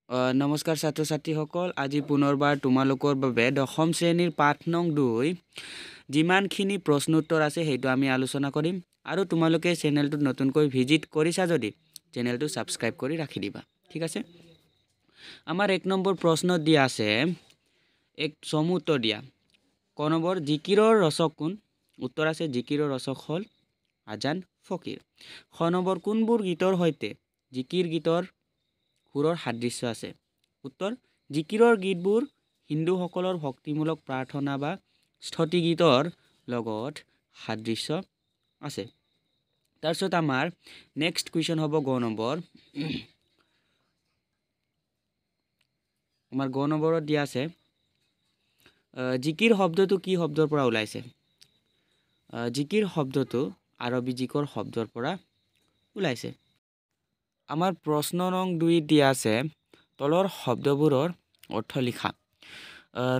নমস্কাৰ ছাত্ৰ ছাত্ৰীসকল, আজি পুনৰবাৰ তোমালোকৰ বাবে দশম শ্ৰেণীৰ পাঠ নং 2 যিমানখিনি প্ৰশ্ন উত্তৰ আছে সেইটো আমি আলোচনা কৰিম। আৰু তোমালোকে চেনেলটোত নতুনকৈ ভিজিট কৰিছা যদি চেনেলটো ছাবস্ক্ৰাইব কৰি ৰাখি দিবা, ঠিক আছে। আমাৰ 1 নম্বৰ প্ৰশ্ন দিয়া আছে, এক চমু উত্তৰ দিয়া। ক নম্বৰ, জিকিৰৰ ৰচক কোন? উত্তৰ আছে জিকিৰৰ ৰচক হ'ল আজান ফকীৰ। খ নম্বৰ, কোনবোৰ গীতৰ সৈতে জিকিৰ গীতৰ সুৰৰ সাদৃশ্য আছে? উত্তৰ, জিকিৰৰ গীতবোৰ হিন্দুসকলৰ ভক্তিমূলক প্ৰাৰ্থনা বা স্তুতি গীতৰ লগত সাদৃশ্য আছে। তাৰপিছত আমাৰ নেক্সট কুৱেশ্যন হ'ব গ নম্বৰ। আমাৰ গ নম্বৰত দিয়া আছে, জিকিৰ শব্দটো কি শব্দৰ পৰা ওলাইছে? জিকিৰ শব্দটো আৰবী জিকৰ শব্দৰ পৰা ওলাইছে। আমাৰ প্ৰশ্ন নং 2 দিয়া আছে, তলৰ শব্দবোৰৰ অৰ্থ লিখা।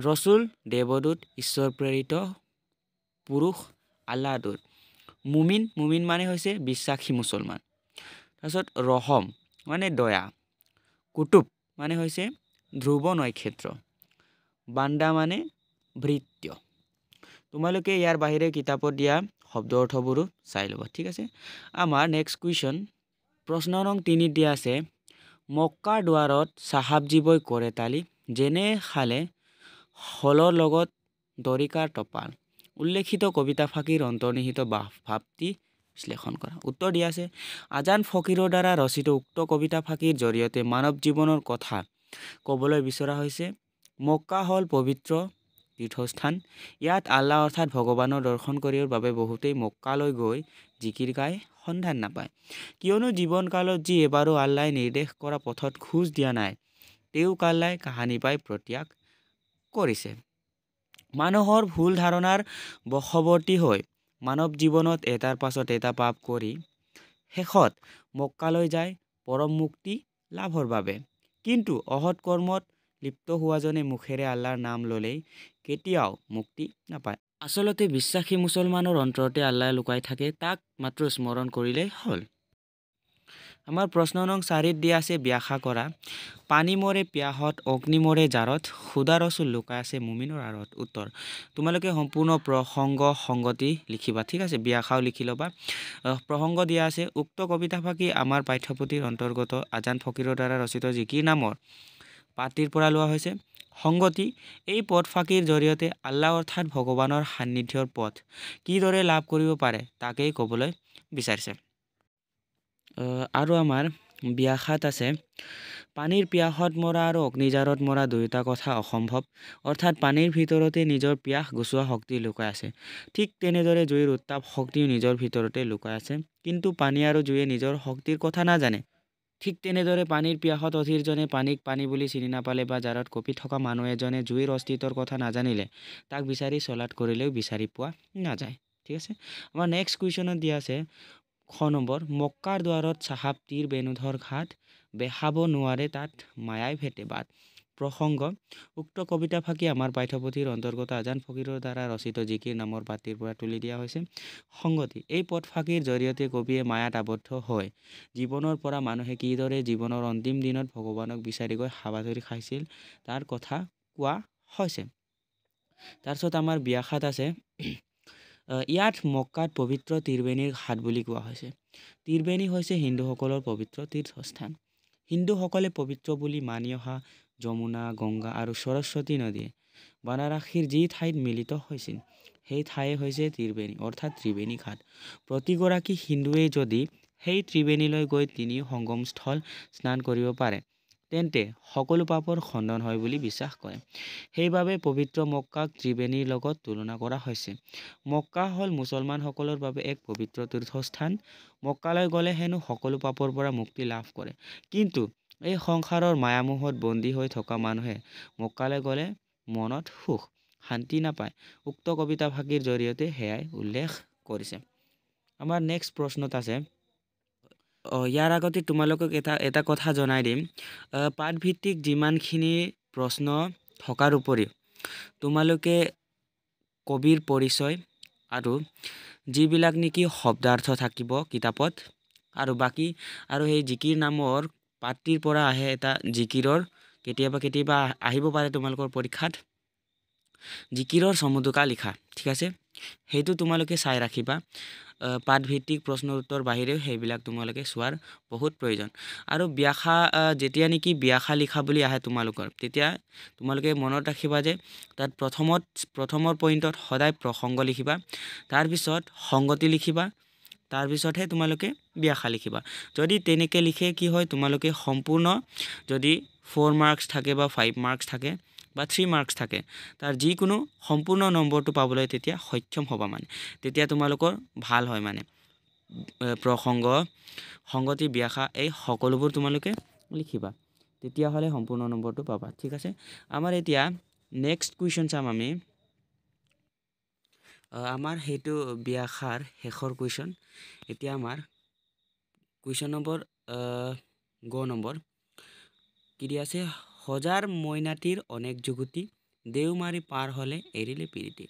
ৰচুল, দেৱদূত, ঈশ্বৰ প্ৰেৰিত পুৰুষ, আল্লাহদূত। মুমিন, মুমিন মানে হৈছে বিশ্বাসী মুছলমান। তাৰপিছত ৰহম মানে দয়া। কুতুব মানে হৈছে ধ্ৰুৱ নক্ষত্ৰ। বান্দা মানে ভৃত্য। তোমালোকে ইয়াৰ বাহিৰে কিতাপত দিয়া শব্দ অৰ্থবোৰো চাই ল'বা, ঠিক আছে। আমাৰ নেক্সট কুৱেশ্যন, প্ৰশ্ন নং 3 দিয়া আছে, মক্কাৰ দুৱাৰত চাহাবজীবই কৰে তালি, যেনে খালে হলৰ লগত দৰিকাৰ টপাল। উল্লেখিত কবিতা ফাঁকিৰ অন্তৰ্নিহিত ভাৱটি বিশ্লেষণ কৰা। উত্তৰ দিয়া আছে, আজান ফকীৰৰ দ্বাৰা ৰচিত উক্ত কবিতা ফাঁকিৰ জৰিয়তে মানৱ জীৱনৰ কথা ক'বলৈ বিচৰা হৈছে। মক্কা হ'ল পবিত্ৰ তীৰ্থস্থান। ইয়াত আল্লাহ অৰ্থাৎ ভগৱানৰ দৰ্শন কৰিবৰ বাবে বহুতেই মক্কালৈ গৈ জিকিৰ গাই সন্ধান নাপায়, কিয়নো জীৱনকালত যি এবাৰো আল্লাহে নিৰ্দেশ কৰা পথত খোজ দিয়া নাই, তেওঁক আল্লাহে কাহানি পাই প্ৰত্যাগ কৰিছে। মানুহৰ ভুল ধাৰণাৰ বশৱৰ্তী হৈ মানৱ জীৱনত এটাৰ পাছত এটা পাপ কৰি শেষত মক্কালৈ যায় পৰম মুক্তি লাভৰ বাবে। কিন্তু অসৎ কৰ্মত লিপ্ত হোৱাজনে মুখেৰে আল্লাহৰ নাম ল'লেই কেতিয়াও মুক্তি নাপায়। আচলতে বিশ্বাসী মুছলমানৰ অন্তৰতে আল্লাহ লুকাই থাকে, তাক মাত্ৰ স্মৰণ কৰিলেই হ'ল। আমাৰ প্ৰশ্ন নং 4 দিয়া আছে, ব্যাখ্যা কৰা। পানী মৰে পিয়াহত, অগ্নি মৰে জাৰত, খুদা ৰচুল লুকাই আছে মুমিনৰ আঁৰত। উত্তৰ, তোমালোকে সম্পূৰ্ণ প্ৰসংগ সংগতি লিখিবা, ঠিক আছে। ব্যাখ্যাও লিখি ল'বা। প্ৰসংগ দিয়া আছে, উক্ত কবিতা ফাঁকি আমাৰ পাঠ্যপুথিৰ অন্তৰ্গত আজান ফকীৰৰ দ্বাৰা ৰচিত জিকিৰ নামৰ পাঠটিৰ পৰা লোৱা হৈছে। সংগতি, এই পথ ফাঁকিৰ জৰিয়তে আল্লাহ অৰ্থাৎ ভগৱানৰ সান্নিধ্যৰ পথ কিদৰে লাভ কৰিব পাৰে তাকেই ক'বলৈ বিচাৰিছে। আৰু আমাৰ ব্যাখ্যাত আছে, পানীৰ পিয়াহত মৰা আৰু অগ্নিজাৰত মৰা দুয়োটা কথা অসম্ভৱ, অৰ্থাৎ পানীৰ ভিতৰতে নিজৰ পিয়াহ গুচোৱা শক্তি লুকাই আছে। ঠিক তেনেদৰে জুইৰ উত্তাপ শক্তিও নিজৰ ভিতৰতে লুকাই আছে, কিন্তু পানী আৰু জুয়ে নিজৰ শক্তিৰ কথা নাজানে। ঠিক তেনেদৰে পানীৰ পিয়াহত অধীৰজনে পানীক পানী বুলি চিনি নাপালে বা জাৰত কঁপি থকা মানুহ এজনে জুইৰ অস্তিত্বৰ কথা নাজানিলে তাক বিচাৰি চলাত কৰিলেও বিচাৰি পোৱা নাযায়, ঠিক আছে। আমাৰ নেক্সট কুৱেশ্যনত দিয়া আছে, খ নম্বৰ, মক্কাৰ দুৱাৰত চাহাব তীৰ বেনুধৰ ঘাট, বেহাব নোৱাৰে তাত মায়াই ভেটে বাট। প্ৰসংগ, উক্ত কবিতা ফাঁকি আমাৰ পাঠ্যপুথিৰ অন্তৰ্গত আজান ফকীৰৰ দ্বাৰা ৰচিত জিকিৰ নামৰ পাঠটিৰ পৰা তুলি দিয়া হৈছে। সংগতি, এই পথ ফাঁকিৰ জৰিয়তে কবিয়ে মায়াত আবদ্ধ হৈ জীৱনৰ পৰা মানুহে কিদৰে জীৱনৰ অন্তিম দিনত ভগৱানক বিচাৰি গৈ হাবাথুৰি খাইছিল তাৰ কথা কোৱা হৈছে। তাৰপিছত আমাৰ ব্যাখ্যাত আছে, ইয়াত মক্কাত পবিত্ৰ ত্ৰিবেণীৰ ঘাট বুলি কোৱা হৈছে। ত্ৰিবেণী হৈছে হিন্দুসকলৰ পবিত্ৰ তীৰ্থস্থান। হিন্দুসকলে পবিত্ৰ বুলি মানি অহা যমুনা, গংগা আৰু সৰস্বতী নদীয়ে বাৰাণসীৰ যি ঠাইত মিলিত হৈছিল সেই ঠাই হৈছে ত্ৰিবেণী অৰ্থাৎ ত্ৰিবেণী ঘাট। প্ৰতিগৰাকী হিন্দুৱে যদি সেই ত্ৰিবেণীলৈ গৈ তিনি সংগমস্থল স্নান কৰিব পাৰে তেন্তে সকলো পাপৰ খণ্ডন হয় বুলি বিশ্বাস কৰে। সেইবাবে পবিত্ৰ মক্কাক ত্ৰিবেণীৰ লগত তুলনা কৰা হৈছে। মক্কা হ'ল মুছলমানসকলৰ বাবে এক পবিত্ৰ তীৰ্থস্থান। মক্কালৈ গ'লে হেনো সকলো পাপৰ পৰা মুক্তি লাভ কৰে, কিন্তু এই সংসাৰৰ মায়ামোহত বন্দী হৈ থকা মানুহে মক্কালৈ গ'লে মনত সুখ শান্তি নাপায়। উক্ত কবিতা ফাঁকিৰ জৰিয়তে সেয়াই উল্লেখ কৰিছে। আমাৰ নেক্সট প্ৰশ্নত আছে, ইয়াৰ আগতে তোমালোকক এটা কথা জনাই দিম, পাঠভিত্তিক যিমানখিনি প্ৰশ্ন থকাৰ উপৰিও তোমালোকে কবিৰ পৰিচয় আৰু যিবিলাক নেকি শব্দাৰ্থ থাকিব কিতাপত আৰু বাকী আৰু সেই জিকিৰ নামৰ পাঠটিৰ পৰা আহে এটা জিকিৰৰ কেতিয়াবা আহিব পাৰে তোমালোকৰ পৰীক্ষাত জিকিৰৰ চমুদুকা লিখা ঠিক আছে সেইটো তোমালোকে চাই ৰাখিবা পাঠভিত্তিক প্ৰশ্ন উত্তৰ বাহিৰেও সেইবিলাক তোমালোকে চোৱাৰ বহুত প্ৰয়োজন আৰু ব্যাখ্যা যেতিয়া নেকি ব্যাখ্যা লিখা বুলি আহে তোমালোকৰ তেতিয়া তোমালোকে মনত ৰাখিবা যে তাত প্ৰথমৰ পইণ্টত সদায় প্ৰসংগ লিখিবা তাৰ পিছত সংগতি লিখিবা তাৰ পিছতহে তোমালোকে ব্যাখ্যা লিখিবা যদি তেনেকৈ লিখে কি হয় তোমালোকে সম্পূৰ্ণ যদি 4 মাৰ্কছ থাকে বা 5 মাৰ্কছ থাকে বা 3 মাৰ্কছ থাকে তাৰ যিকোনো সম্পূৰ্ণ নম্বৰটো পাবলৈ তেতিয়া সক্ষম হ'বা মানে তেতিয়া তোমালোকৰ ভাল হয় মানে প্ৰসংগ সংগতি ব্যাখ্যা এই সকলোবোৰ তোমালোকে লিখিবা তেতিয়াহ'লে সম্পূৰ্ণ নম্বৰটো পাবা ঠিক আছে আমাৰ এতিয়া নেক্সট কুৱেশ্যন চাম আমি আমাৰ সেইটো ব্যাখ্যাৰ শেষৰ কুৱেশ্যন এতিয়া আমাৰ কুৱেশ্যন নম্বৰ গ নম্বৰ কি দি আছে হজাৰ মইনাটিৰ অনেক যুগুতি দেওমাৰি পাৰ হ'লে এৰিলে পিৰিতি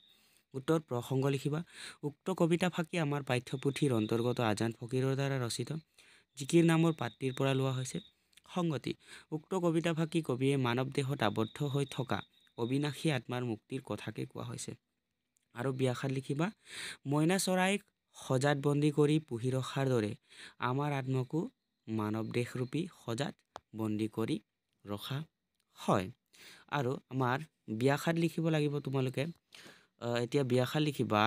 উত্তৰ প্ৰসংগ লিখিবা উক্ত কবিতা ফাঁকি আমাৰ পাঠ্যপুথিৰ অন্তৰ্গত আজান ফকীৰৰ দ্বাৰা ৰচিত জিকিৰ নামৰ পাত্ৰীৰ পৰা লোৱা হৈছে সংগতি উক্ত কবিতা ফাঁকি কবিয়ে মানৱ দেহত আবদ্ধ হৈ থকা অবিনাশী আত্মাৰ মুক্তিৰ কথাকে কোৱা হৈছে আৰু ব্যাখ্যাত লিখিবা মইনা চৰাইক সজাত বন্দী কৰি পুহি ৰখাৰ দৰে আমাৰ আত্মাকো মানৱ দেহৰূপী সজাত বন্দী কৰি ৰখা হয় আৰু আমাৰ ব্যাখ্যাত লিখিব লাগিব তোমালোকে এতিয়া ব্যাখ্যা লিখিবা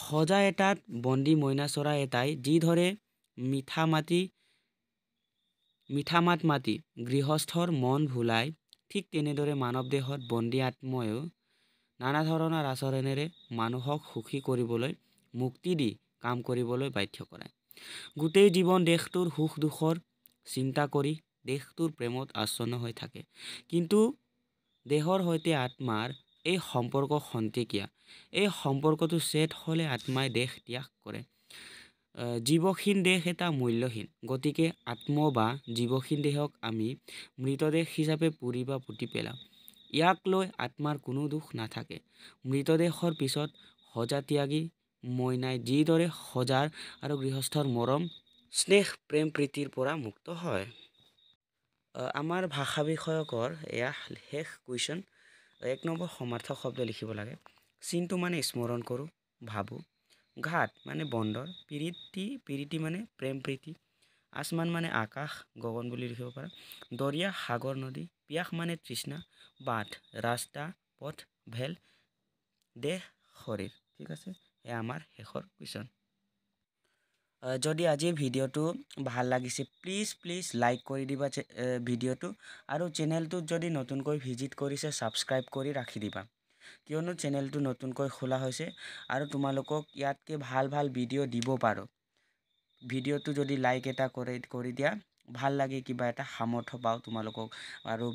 সজা এটাত বন্দী মইনা চৰাই এটাই যি ধৰে মিঠা মাত মাতি গৃহস্থৰ মন ভুলাই ঠিক তেনেদৰে মানৱ দেহত বন্দী আত্ময়ো নানা ধৰণৰ আচৰণেৰে মানুহক সুখী কৰিবলৈ মুক্তি দি কাম কৰিবলৈ বাধ্য কৰায় গোটেই জীৱন দেশটোৰ সুখ দুখৰ চিন্তা কৰি দেশটোৰ প্ৰেমত আচ্ছন্ন হৈ থাকে কিন্তু দেহৰ সৈতে আত্মাৰ এই সম্পৰ্ক খন্তেকীয়া এই সম্পৰ্কটো ছেদ হ'লে আত্মাই দেহ ত্যাগ কৰে জীৱহীন দেহ এটা মূল্যহীন গতিকে আত্ম বা জীৱহীন দেহক আমি মৃতদেহ হিচাপে পুৰি বা পুতি পেলাওঁ ইয়াক লৈ আত্মাৰ কোনো দুখ নাথাকে মৃতদেহৰ পিছত সজা ত্যাগী মইনাই যিদৰে সজাৰ আৰু গৃহস্থৰ মৰম স্নেহ প্ৰেম প্ৰীতিৰ পৰা মুক্ত হয় আমাৰ ভাষা বিষয়কৰ এয়া শেষ কুৱেশ্যন 1 নম্বৰ সমাৰ্থক শব্দ লিখিব লাগে চিনটো মানে স্মৰণ কৰোঁ ভাবোঁ ঘাট মানে বন্দৰ পিৰিতি মানে প্ৰেম প্ৰীতি আসমান মানে আকাশ গগন বুলি লিখিব পাৰা দৰিয়া সাগৰ নদী পিয়াস মানে তৃষ্ণা বাট ৰাস্তা পথ ভেল দেহ শৰীৰ ঠিক আছে এয়া আমাৰ শেষৰ কুৱেশ্যন যদি আজিৰ ভিডিঅ'টো ভাল লাগিছে প্লিজ লাইক কৰি দিবা ভিডিঅ'টো আৰু চেনেলটোত যদি নতুনকৈ ভিজিট কৰিছে ছাবস্ক্ৰাইব কৰি ৰাখি দিবা কিয়নো চেনেলটো নতুনকৈ খোলা হৈছে আৰু তোমালোকক ইয়াতকৈ ভাল ভিডিঅ' দিব পাৰোঁ ভিডিঅ'টো যদি লাইক এটা কৰি দিয়া ভাল লাগে কিবা এটা সামৰ্থ্য পাওঁ তোমালোকক আৰু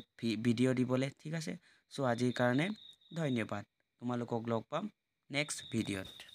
ভিডিঅ' দিবলৈ ঠিক আছে চ' আজিৰ কাৰণে ধন্যবাদ তোমালোকক লগ পাম নেক্সট ভিডিঅ'ত